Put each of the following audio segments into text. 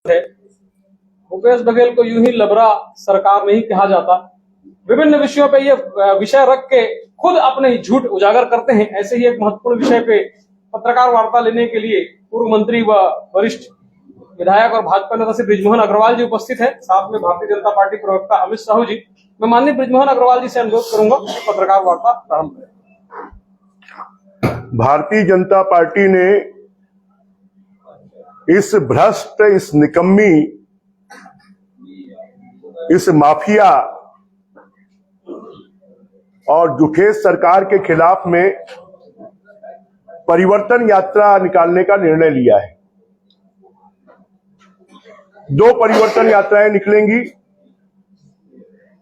है। भूपेश बघेल को यूं ही लबरा सरकार नहीं कहा जाता। विभिन्न विषयों पे ये विषय रख के खुद अपने ही झूठ उजागर करते हैं। ऐसे ही एक महत्वपूर्ण विषय पे पत्रकार वार्ता लेने के लिए पूर्व मंत्री व वरिष्ठ विधायक और भाजपा नेता श्री बृजमोहन अग्रवाल जी उपस्थित है, साथ में भारतीय जनता पार्टी प्रवक्ता अमित साहू जी। मैं माननीय बृजमोहन अग्रवाल जी से अनुरोध करूंगा कि पत्रकार वार्ता प्रारंभ करें। भारतीय जनता पार्टी ने इस भ्रष्ट, इस निकम्मी, इस माफिया और झूठे सरकार के खिलाफ में परिवर्तन यात्रा निकालने का निर्णय लिया है। 2 परिवर्तन यात्राएं निकलेंगी।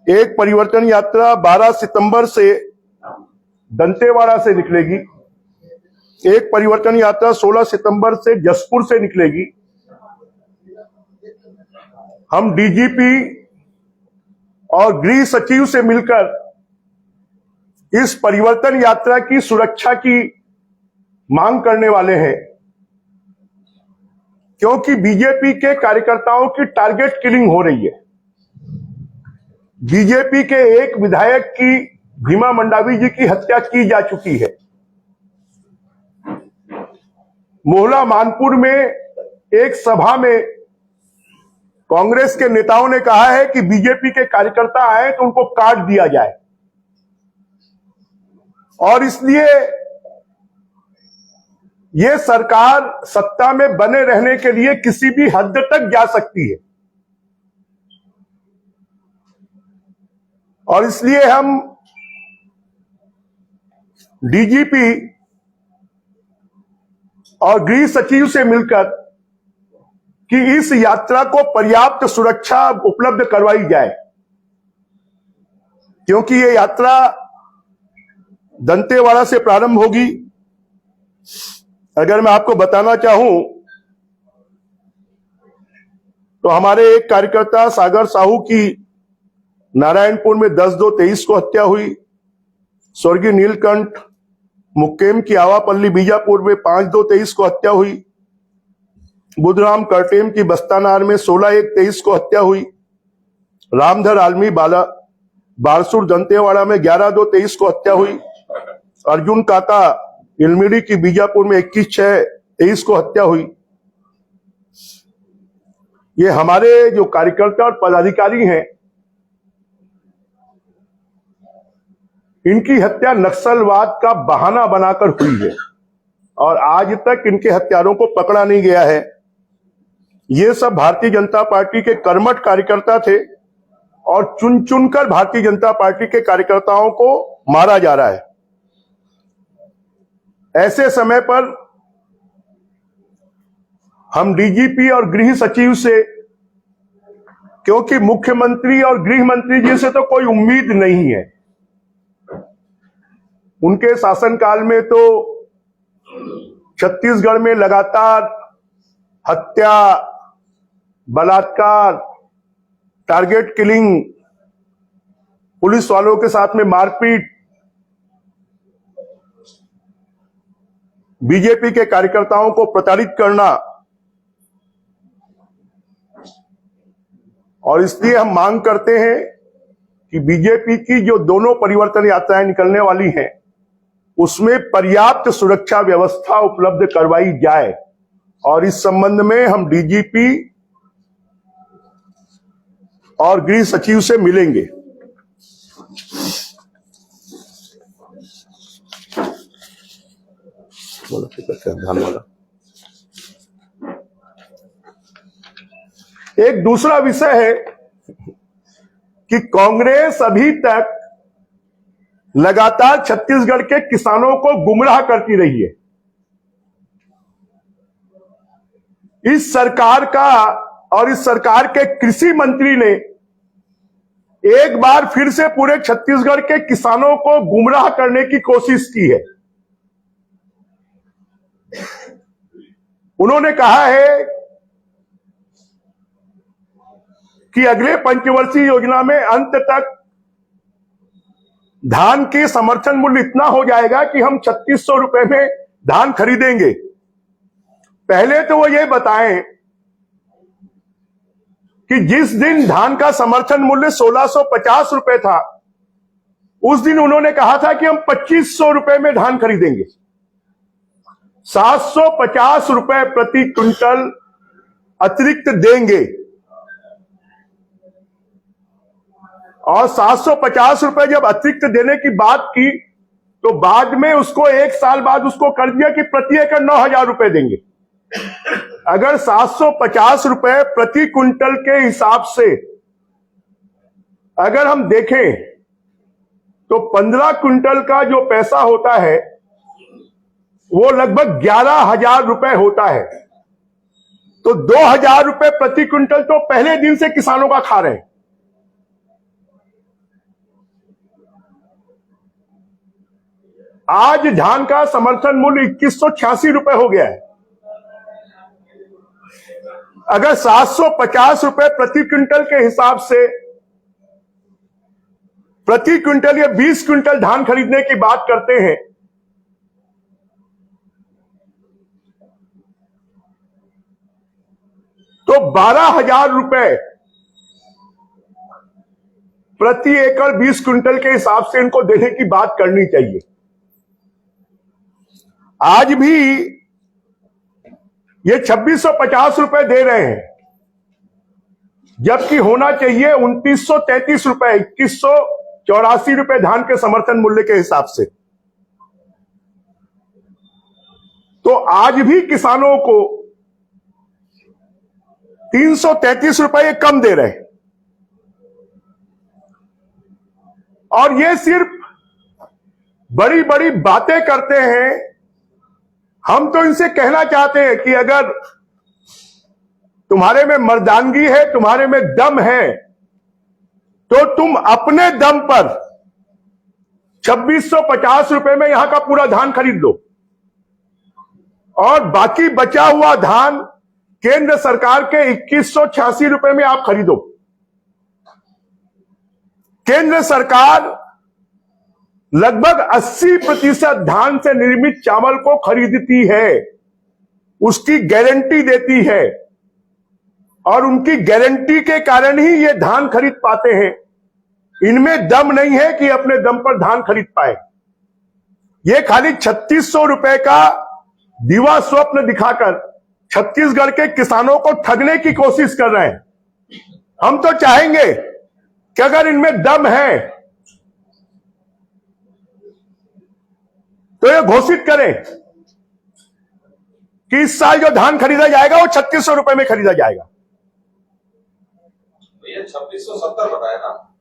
एक परिवर्तन यात्रा 12 सितंबर से दंतेवाड़ा से निकलेगी। एक परिवर्तन यात्रा 16 सितंबर से जसपुर से निकलेगी। हम डीजीपी और गृह सचिव से मिलकर इस परिवर्तन यात्रा की सुरक्षा की मांग करने वाले हैं, क्योंकि बीजेपी के कार्यकर्ताओं की टारगेट किलिंग हो रही है। बीजेपी के एक विधायक की, भीमा मंडावी जी की हत्या की जा चुकी है। मोहला मानपुर में एक सभा में कांग्रेस के नेताओं ने कहा है कि बीजेपी के कार्यकर्ता आए तो उनको काट दिया जाए, और इसलिए यह सरकार सत्ता में बने रहने के लिए किसी भी हद तक जा सकती है। और इसलिए हम डीजीपी और गृह सचिव से मिलकर कि इस यात्रा को पर्याप्त सुरक्षा उपलब्ध करवाई जाए, क्योंकि यह यात्रा दंतेवाड़ा से प्रारंभ होगी। अगर मैं आपको बताना चाहूं तो हमारे एक कार्यकर्ता सागर साहू की नारायणपुर में 10/2/23 को हत्या हुई। स्वर्गीय नीलकंठ मुक्केम की आवापल्ली बीजापुर में 5/2/23 को हत्या हुई। बुधराम करटेम की बस्तानार में 16/1/23 को हत्या हुई। रामधर आलमी बारसूर दंतेवाड़ा में 11/2/23 को हत्या हुई। अर्जुन काका इलमिड़ी की बीजापुर में 21/6/23 को हत्या हुई। ये हमारे जो कार्यकर्ता और पदाधिकारी हैं, इनकी हत्या नक्सलवाद का बहाना बनाकर हुई है, और आज तक इनके हत्यारों को पकड़ा नहीं गया है। ये सब भारतीय जनता पार्टी के कर्मठ कार्यकर्ता थे, और चुन चुनकर भारतीय जनता पार्टी के कार्यकर्ताओं को मारा जा रहा है। ऐसे समय पर हम डीजीपी और गृह सचिव से, क्योंकि मुख्यमंत्री और गृह मंत्री जी से तो कोई उम्मीद नहीं है, उनके शासनकाल में तो छत्तीसगढ़ में लगातार हत्या, बलात्कार, टारगेट किलिंग, पुलिस वालों के साथ में मारपीट, बीजेपी के कार्यकर्ताओं को प्रताड़ित करना, और इसलिए हम मांग करते हैं कि बीजेपी की जो दोनों परिवर्तन यात्राएं निकलने वाली हैं, उसमें पर्याप्त सुरक्षा व्यवस्था उपलब्ध करवाई जाए। और इस संबंध में हम डीजीपी और गृह सचिव से मिलेंगे। एक दूसरा विषय है कि कांग्रेस अभी तक लगातार छत्तीसगढ़ के किसानों को गुमराह करती रही है। इस सरकार का और इस सरकार के कृषि मंत्री ने एक बार फिर से पूरे छत्तीसगढ़ के किसानों को गुमराह करने की कोशिश की है। उन्होंने कहा है कि अगले पंचवर्षीय योजना में अंत तक धान के समर्थन मूल्य इतना हो जाएगा कि हम 3600 रुपए में धान खरीदेंगे। पहले तो वो ये बताएं कि जिस दिन धान का समर्थन मूल्य 1650 रुपए था, उस दिन उन्होंने कहा था कि हम 2500 रुपए में धान खरीदेंगे। 750 रुपए प्रति क्विंटल अतिरिक्त देंगे और 750 रुपए जब अतिरिक्त देने की बात की तो बाद में उसको एक साल बाद उसको कर दिया कि प्रति एकड़ 9000 रुपए देंगे। अगर 750 रुपए प्रति क्विंटल के हिसाब से अगर हम देखें तो 15 क्विंटल का जो पैसा होता है वो लगभग 11,000 रुपए होता है। तो 2,000 रुपए प्रति क्विंटल तो पहले दिन से किसानों का खा रहे हैं। आज धान का समर्थन मूल्य 2186 रुपए हो गया है। अगर 750 रुपए प्रति क्विंटल के हिसाब से प्रति क्विंटल या 20 क्विंटल धान खरीदने की बात करते हैं तो 12,000 रुपए प्रति एकड़ 20 क्विंटल के हिसाब से इनको देने की बात करनी चाहिए। आज भी ये 2650 रुपए दे रहे हैं, जबकि होना चाहिए 2933 रुपए, 2184 रुपए धान के समर्थन मूल्य के हिसाब से। तो आज भी किसानों को 333 रुपए कम दे रहे हैं। और ये सिर्फ बड़ी बड़ी बातें करते हैं। हम तो इनसे कहना चाहते हैं कि अगर तुम्हारे में मर्दानगी है, तुम्हारे में दम है, तो तुम अपने दम पर 2650 रुपए में यहां का पूरा धान खरीद लो और बाकी बचा हुआ धान केंद्र सरकार के 2186 रुपए में आप खरीदो। केंद्र सरकार लगभग 80% धान से निर्मित चावल को खरीदती है, उसकी गारंटी देती है और उनकी गारंटी के कारण ही ये धान खरीद पाते हैं। इनमें दम नहीं है कि अपने दम पर धान खरीद पाए। ये खाली 3600 रुपए का दिवा स्वप्न दिखाकर छत्तीसगढ़ के किसानों को ठगने की कोशिश कर रहे हैं। हम तो चाहेंगे कि अगर इनमें दम है तो ये घोषित करें कि इस साल जो धान खरीदा जाएगा वो 3600 रुपए में खरीदा जाएगा। तो ये 2670 बताया ना,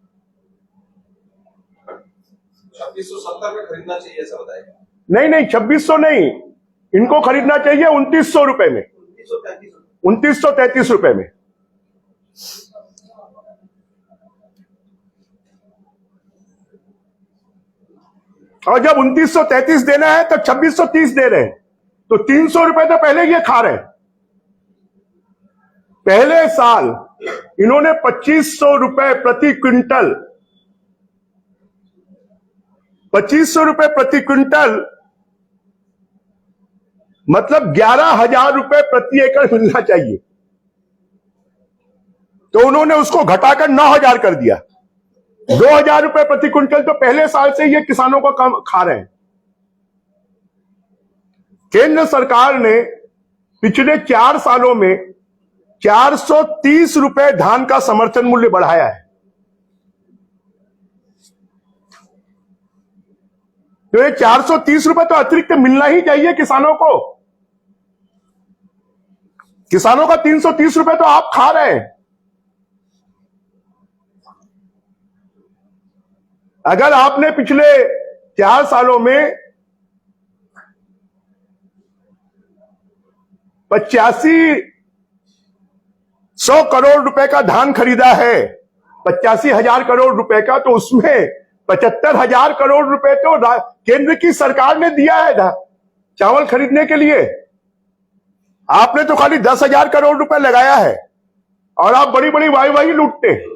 2670 में खरीदना चाहिए ऐसा बताएगा। नहीं 2600 नहीं, इनको खरीदना चाहिए 2900 रुपए में, 2933 रुपए में। और जब 2933 देना है तो 2630 दे रहे हैं, तो 300 रुपए तो पहले ये खा रहे हैं। पहले साल इन्होंने 2500 रुपए प्रति क्विंटल, 2500 रुपए प्रति क्विंटल मतलब 11,000 रुपए प्रति एकड़ मिलना चाहिए, तो उन्होंने उसको घटाकर 9,000 कर दिया। 2,000 रुपए प्रति क्विंटल तो पहले साल से ये किसानों को कम खा रहे हैं। केंद्र सरकार ने पिछले 4 सालों में 430 रुपए धान का समर्थन मूल्य बढ़ाया है। तो ये 430 रुपए तो अतिरिक्त मिलना ही चाहिए किसानों को। किसानों का 330 रुपए तो आप खा रहे हैं। अगर आपने पिछले 4 सालों में 8500 करोड़ रुपए का धान खरीदा है, 85,000 करोड़ रुपए का, तो उसमें 75,000 करोड़ रुपए तो केंद्र की सरकार ने दिया है चावल खरीदने के लिए। आपने तो खाली 10,000 करोड़ रुपए लगाया है और आप बड़ी बड़ी वाही लूटते हैं।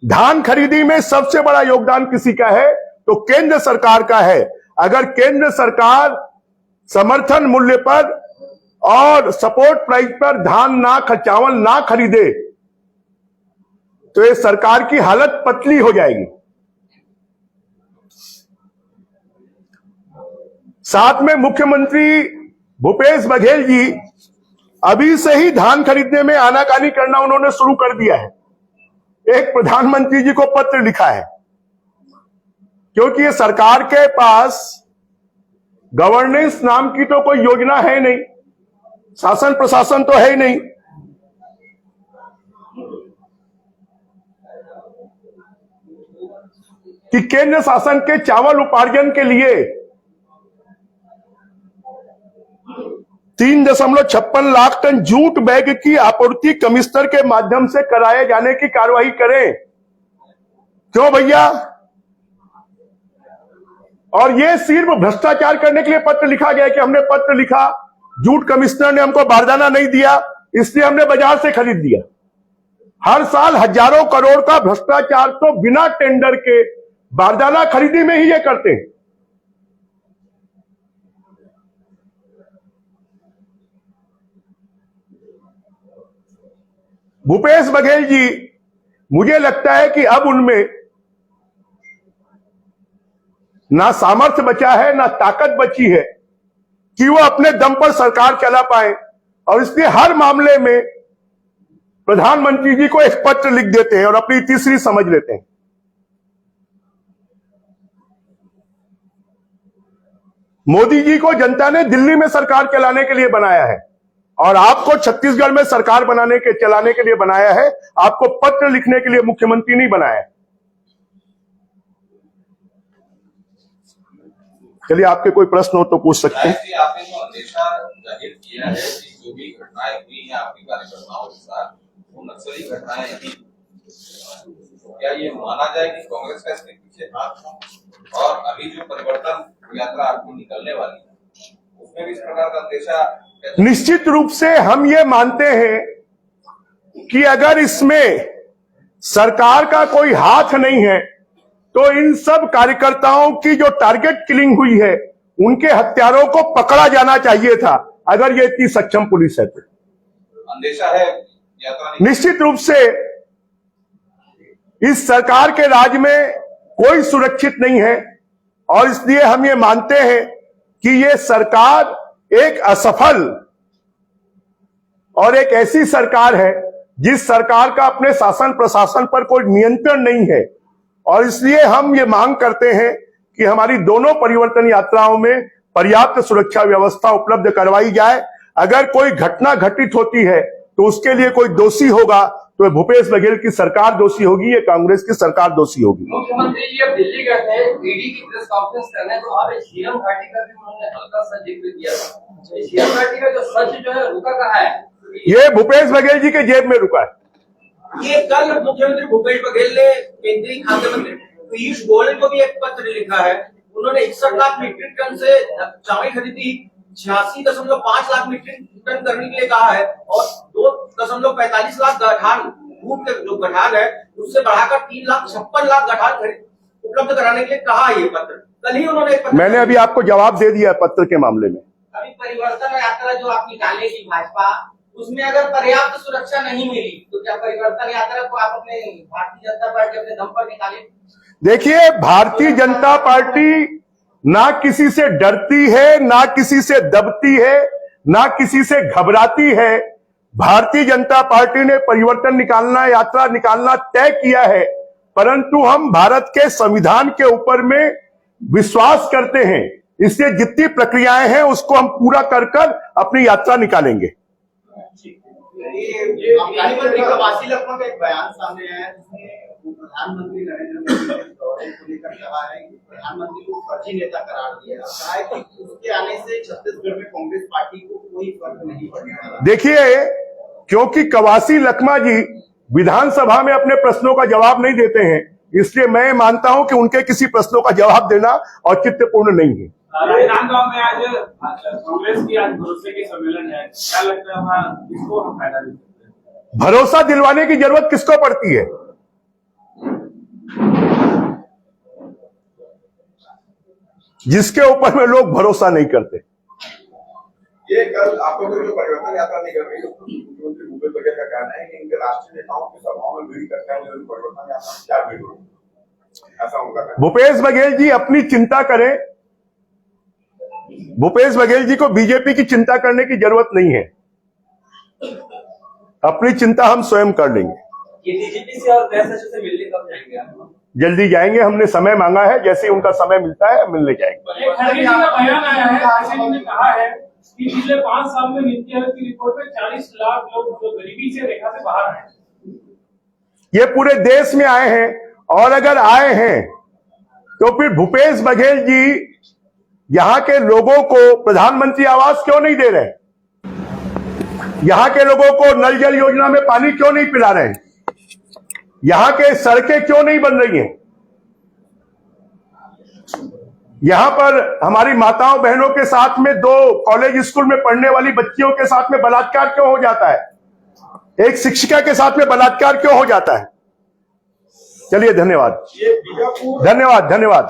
धान खरीदी में सबसे बड़ा योगदान किसी का है तो केंद्र सरकार का है। अगर केंद्र सरकार समर्थन मूल्य पर और सपोर्ट प्राइस पर चावल ना खरीदे तो ये सरकार की हालत पतली हो जाएगी। साथ में मुख्यमंत्री भूपेश बघेल जी अभी से ही धान खरीदने में आनाकानी करना उन्होंने शुरू कर दिया है। एक प्रधानमंत्री जी को पत्र लिखा है, क्योंकि ये सरकार के पास गवर्नेंस नाम की तो कोई योजना है नहीं, शासन प्रशासन तो है ही नहीं। कि केंद्र शासन के चावल उपार्जन के लिए 3.56 लाख टन जूट बैग की आपूर्ति कमिश्नर के माध्यम से कराए जाने की कार्रवाई करें। क्यों भैया? और ये सिर्फ भ्रष्टाचार करने के लिए पत्र लिखा गया कि हमने पत्र लिखा, जूट कमिश्नर ने हमको बारदाना नहीं दिया, इसलिए हमने बाजार से खरीद दिया। हर साल हजारों करोड़ का भ्रष्टाचार तो बिना टेंडर के बारदाना खरीदी में ही ये करते हैं। भूपेश बघेल जी, मुझे लगता है कि अब उनमें ना सामर्थ्य बचा है, ना ताकत बची है कि वो अपने दम पर सरकार चला पाए, और इसलिए हर मामले में प्रधानमंत्री जी को एक पत्र लिख देते हैं और अपनी तीसरी समझ लेते हैं। मोदी जी को जनता ने दिल्ली में सरकार चलाने के लिए बनाया है, और आपको छत्तीसगढ़ में सरकार चलाने के लिए बनाया है। आपको पत्र लिखने के लिए मुख्यमंत्री नहीं बनाया है। चलिए, आपके कोई प्रश्न हो तो पूछ सकते हैं। आपने जो अंदेशा जाहिर किया है कि जो भी घटनाएं हुई हैं आपकी कार्यकर्ताओं के साथ, वो नक्सली घटनाएं थी, क्या ये माना जाए कि कांग्रेस का इसके पीछे हाथ था? और अभी जो परिवर्तन यात्रा आपकी निकलने वाली है, उसमें भी इस प्रकार का अंदेशा? निश्चित रूप से हम ये मानते हैं कि अगर इसमें सरकार का कोई हाथ नहीं है तो इन सब कार्यकर्ताओं की जो टारगेट किलिंग हुई है, उनके हत्यारों को पकड़ा जाना चाहिए था, अगर ये इतनी सक्षम पुलिस है तो। अंदेशा है यात्रा निश्चित रूप से इस सरकार के राज में कोई सुरक्षित नहीं है, और इसलिए हम ये मानते हैं कि ये सरकार एक असफल और एक ऐसी सरकार है जिस सरकार का अपने शासन प्रशासन पर कोई नियंत्रण नहीं है। और इसलिए हम ये मांग करते हैं कि हमारी दोनों परिवर्तन यात्राओं में पर्याप्त सुरक्षा व्यवस्था उपलब्ध करवाई जाए। अगर कोई घटना घटित होती है तो उसके लिए कोई दोषी होगा तो भूपेश बघेल की सरकार दोषी होगी, ये कांग्रेस की सरकार दोषी होगी। मुख्यमंत्री जी अब दिल्ली गए थे ईडी की प्रेस कॉन्फ्रेंस करने, तो वहां पे झीरम घाटी का भी उन्होंने हल्का सा जिक्र किया था। झीरम घाटी का जो सच जो है रुका कहाँ है? ये भूपेश बघेल जी के जेब में रुका है। ये कल मुख्यमंत्री भूपेश बघेल ने केंद्रीय खाद्य मंत्री पीयूष गोयल को भी एक पत्र लिखा है। उन्होंने 61 लाख मीट्रिक टन से चावल खरीदी 86.5 लाख मीट्रिक टन करने के लिए कहा है, और 2.45 लाख गठान दूध के जो गठान है उससे बढ़ाकर 3.56 लाख गठान उपलब्ध कराने के लिए कहा है। ये पत्र कल ही उन्होंने मैंने अभी आपको जवाब दे दिया पत्र के मामले में। अभी परिवर्तन यात्रा जो आप निकालेगी भाजपा, उसमें अगर पर्याप्त सुरक्षा नहीं मिली तो क्या परिवर्तन यात्रा को आप अपने भारतीय जनता पार्टी अपने दम पर निकाले? देखिए, भारतीय जनता पार्टी ना किसी से डरती है, ना किसी से दबती है, ना किसी से घबराती है। भारतीय जनता पार्टी ने परिवर्तन निकालना, यात्रा निकालना तय किया है, परंतु हम भारत के संविधान के ऊपर में विश्वास करते हैं, इसलिए जितनी प्रक्रियाएं हैं उसको हम पूरा कर कर अपनी यात्रा निकालेंगे। आबकारी मंत्री कवासी लखमा का एक बयान सामने आया है जिसमें प्रधानमंत्री नरेंद्र मोदी के दौरे को लेकर कहा है कि प्रधानमंत्री को फर्जी नेता करार दिया, कहा है कि उसके आने से छत्तीसगढ़ में कांग्रेस पार्टी को कोई फर्क नहीं पड़ने वाला। देखिए, क्योंकि कवासी लखमा जी विधानसभा में अपने प्रश्नों का जवाब नहीं देते हैं, इसलिए मैं मानता हूं कि उनके किसी प्रश्नों का जवाब देना औचित्यपूर्ण नहीं है। राजनांदगांव में आज कांग्रेस की आज भरोसे की सम्मेलन है, क्या लगता है वहाँ किसको हम फायदा दे सकते हैं? भरोसा दिलवाने की जरूरत किसको पड़ती है? जिसके ऊपर में लोग भरोसा नहीं करते। ये कल आपको जो परिवर्तन यात्रा निकल रही है, मुख्यमंत्री भूपेश बघेल का कहना है कि इनके राष्ट्रीय नेताओं की सभाओं में भीड़ करता है, जो परिवर्तन यात्रा में क्या भीड़ होगी, ऐसा उनका कहना है। भूपेश बघेल जी अपनी चिंता करें। भूपेश बघेल जी को बीजेपी की चिंता करने की जरूरत नहीं है, अपनी चिंता हम स्वयं कर लेंगे। ये डीजीपी से और गृह सचिव से मिलने कब जाएंगे आप? जल्दी जाएंगे, हमने समय मांगा है, जैसे ही उनका समय मिलता है मिलने जाएंगे। एक खड़गे जी का बयान आया है, खड़गे जी ने कहा है कि पिछले 5 साल में नीति आयोग की रिपोर्ट में 40 लाख लोग जो गरीबी से रेखा से बाहर आए। ये पूरे देश में आए हैं, और अगर आए हैं तो फिर भूपेश बघेल जी यहां के लोगों को प्रधानमंत्री आवास क्यों नहीं दे रहे? यहां के लोगों को नल जल योजना में पानी क्यों नहीं पिला रहे? यहां के सड़कें क्यों नहीं बन रही हैं? यहां पर हमारी माताओं बहनों के साथ में 2 कॉलेज स्कूल में पढ़ने वाली बच्चियों के साथ में बलात्कार क्यों हो जाता है? एक शिक्षिका के साथ में बलात्कार क्यों हो जाता है? चलिए, धन्यवाद। ये बीजापुर धन्यवाद।